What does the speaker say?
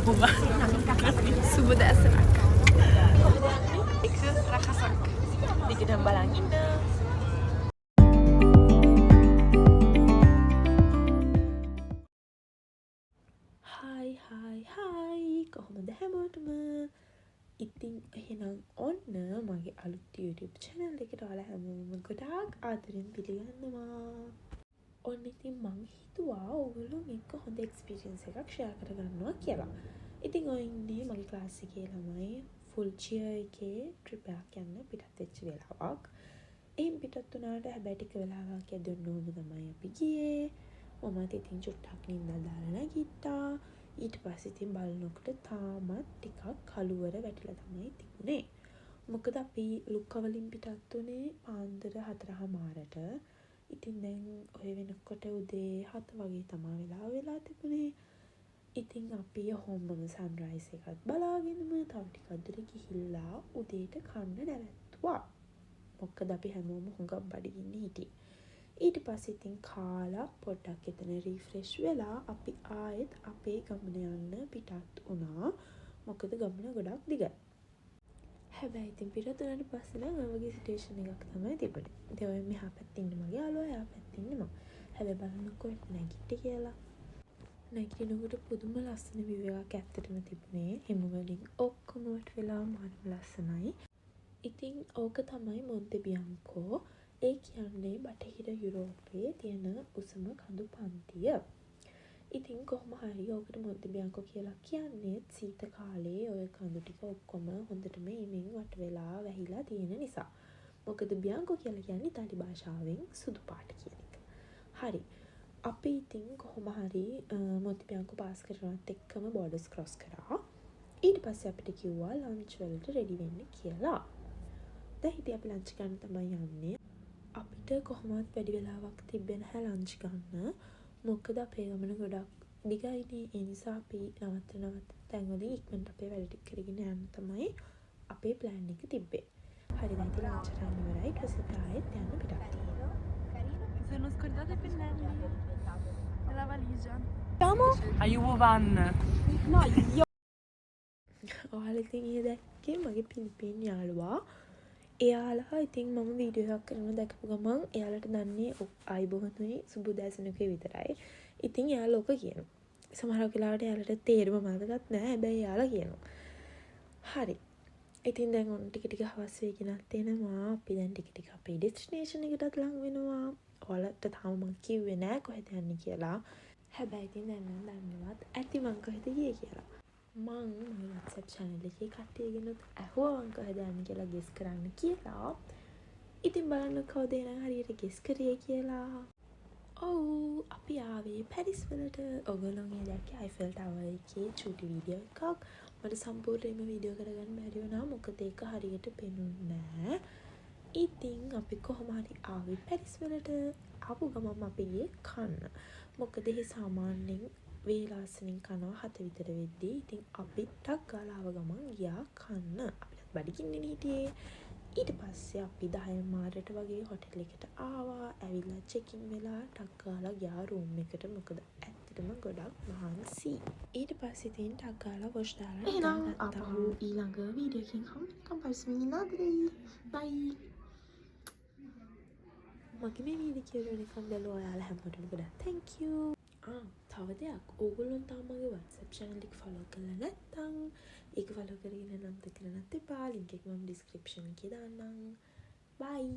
සුබ දැසනක්. එක රකසක්. දිගටම බලන් ඉන්න. හායි කොහොමද හැමෝටම? ඉතින් එහෙනම් ඔන්න මගේ අලුත් YouTube channel එකට ඔයාලා හැමෝම ගොඩාක් ආදරෙන් පිළිගන්නවා. ඔන්න ඉතින් මං හිතුවා ඔයගොල්ලෝ එක්ක හොඳ එක්ස්පීරියන්ස් එකක් ෂෙයා කරගන්නවා කියලා. ඉතින් ඔය ඉන්නේ මගේ ක්ලාස් එකේ ළමයි ෆුල් චියර් එකේ ට්‍රිප් එකක් යන්න පිටත් වෙච්ච වෙලාවක්. එහෙන් පිටත් වුණාට හැබැයි ටික වෙලාවක් යදුන්නෝම තමයි අපි ගියේ. මමත් ඉතින් චුට්ටක් නින්දා දාලා නැගිට්ටා. ඊට පස්සේ ඉතින් බලනකොට තාමත් ටිකක් කළුවර වැටිලා තමයි තිබුණේ. මොකද අපි ලුක්කවලින් පිටත් වුණේ පාන්දර 4:00ට. ඉතින් දැන් ඔය වෙනකොට උදේ 7 වගේ තමයි වෙලා තිබුණේ. ඉතින් අපි හොම්මම සන්රයිස් එකත් බලාගෙනම තව ටිකක් දුර ගිහිල්ලා උදේට කන්න නැවැත්තුවා. මොකද අපි හැමෝම හුඟක් බඩගින්නේ හිටියේ. ඊට පස්සේ ඉතින් කාලා පොඩ්ඩක් එතන රිෆ්‍රෙෂ් වෙලා අපි ආයෙත් අපේ ගමන යන්න පිටත් වුණා. මොකද ගමන ගොඩක් දිගයි. හැබැයි ඉතින් පිටත් වුණාට පස්සේ නම් ඔය වගේ සිටුේෂන් එකක් තමයි තිබුණේ. ඉතින් ඔය මෙහා පැත්තේ ඉන්න මගේ යාළුවා එහා පැත්තේ ඉන්නේ මම. හැබැයි බලන්නකෝ නැගිට්ටේ කියලා. නැගිටිනකොට පුදුම ලස්සන view එකක් ඇත්තටම තිබුණේ. හිම වලින් ඔක්කොම වට වෙලා මාරම ලස්සනයි. ඉතින් ඕක තමයි මොන්තේ බියන්කෝ. ඒ කියන්නේ බටහිර යුරෝපයේ තියෙන උසම කඳු පන්තිය. ඉතින් කොහොම හරි ඕකට මොන්තේ බියන්කෝ කියලා කියන්නේ සීත කාලේ ඔය කඳු ටික ඔක්කොම හොඳටම ඉමෙන් වට වෙලා වැහිලා තියෙන නිසා. මොකද බියන්කෝ කියලා කියන්නේ ඉතාලි භාෂාවෙන් සුදු පාට කියන එක. හරි. අපි ඉතින් කොහොම හරි මොන්තේ බියන්කෝ පාස් කරනවත් එක්කම බෝඩර්ස් ක්‍රොස් කරා. ඊට පස්සේ අපිට කිව්වා ලන්ච් වලට රෙඩි වෙන්න කියලා. දැන් ඉතින් අපි ලන්ච් ගන්න තමයි යන්නේ. අපිට කොහොමවත් වැඩි වෙලාවක් තිබ්බේ නැහැ ලන්ච් ගන්න. මොකද අපේ ගමන ගොඩක් දිගයිනේ. ඒ නිසා අපි නවත්ත තැන්වලින් ඉක්මනට අපේ වැඩ ටික කරගෙන යන්න තමයි අපේ ප්ලෑන් එක තිබ්බේ. හරි දැන් ඉතින් ලන්ච් එකක් ඉවරයි. ඊට පස්සේ ආයෙත් යන්න පිටත්. Se non scordate i pennelli nella valigia. අයුබෝවන්. ඔයාලා ඉතින් ඊයේ දැක්කේ මගේ පිලිපින් යාළුවා. එයාලා ඉතින් මම වීඩියෝ එකක් කරනවා දැකපු ගමන් එයාලට දන්නේ ආයිබෝවනුයි සුබ දැසනුකේ විතරයි. ඉතින් එයාලා ඔක කියනවා. සමහර වෙලාවට එයාලට තේරුම මතකත් නැහැ. හැබැයි එයාලා කියනවා. හරි. ඉතින් දැන් ඔන්න ටික ටික හවස් වෙගෙනත් එනවා. අපි දැන් ටික ටික අපේ ඩෙස්ටිනේෂන් එකටත් ලං වෙනවා. ඔයාලට තාම මම කිව්වේ නෑ කොහෙද යන්නේ කියලා. හැබැයි ඉතින් දැන් නම් දන්නවත් ඇති මං කොහෙද ගියේ කියලා. මං මගේ WhatsApp channel එකේ කට්ටියගෙනුත් ඇහුවා මං කොහෙද යන්නේ කියලා ගෙස් කරන්න කියලා. ඉතින් බලන්න කවුද එනං හරියට ගෙස් කරේ කියලා. ඔව් අපි ආවේ පැරිස් වලට. ඔයගොල්ලෝ මේ දැක්කේ අයිෆල් ටවර් එකේ චූටි වීඩියෝ එකක්. මට සම්පූර්ණයෙන්ම වීඩියෝ කරගන්න බැරි වුණා මොකද ඒක හරියට පෙනුන්නේ නැහැ. ඉතින් අපි කොහොම හරි ආවේ පැරිස් වලට. ආපු ගමන් අපි ගියේ කන්න. මොකද ඒ සාමාන්‍යයෙන් වේලාසනින් කනවා 7 විතර වෙද්දී. ඉතින් අපි ටක් ගාලා ආව ගමන් ගියා කන්න. අපිට බඩගින්නේ හිටියේ. ඊට පස්සේ අපි 10 මාරට වගේ හොටෙල් එකට ආවා. ඇවිල්ලා චෙකින් වෙලා ටක් ගාලා ගියා රූම් එකට. මොකද ඇත්තටම ගොඩක් මහන්සි. ඊට පස්සේ ඉතින් ටක් ගාලා වොෂ් දාලා එහෙනම් අපහු ඊළඟ වීඩියෝ එකකින් හම්බෙන්නකම් පරිස්සමින් ඉන්න. බයි. මගේ මේ වීඩියෝ කියවන එකම බලලා ඔයාලා හැමෝටම ගොඩක් thank you. තව දෙයක් ඕගොල්ලෝ තාම මගේ WhatsApp channel එක follow කරලා නැත්නම් ඒක follow කරගෙන නම් දෙකලනත් එපා. link එක මම description එකේ දාන්නම්. bye.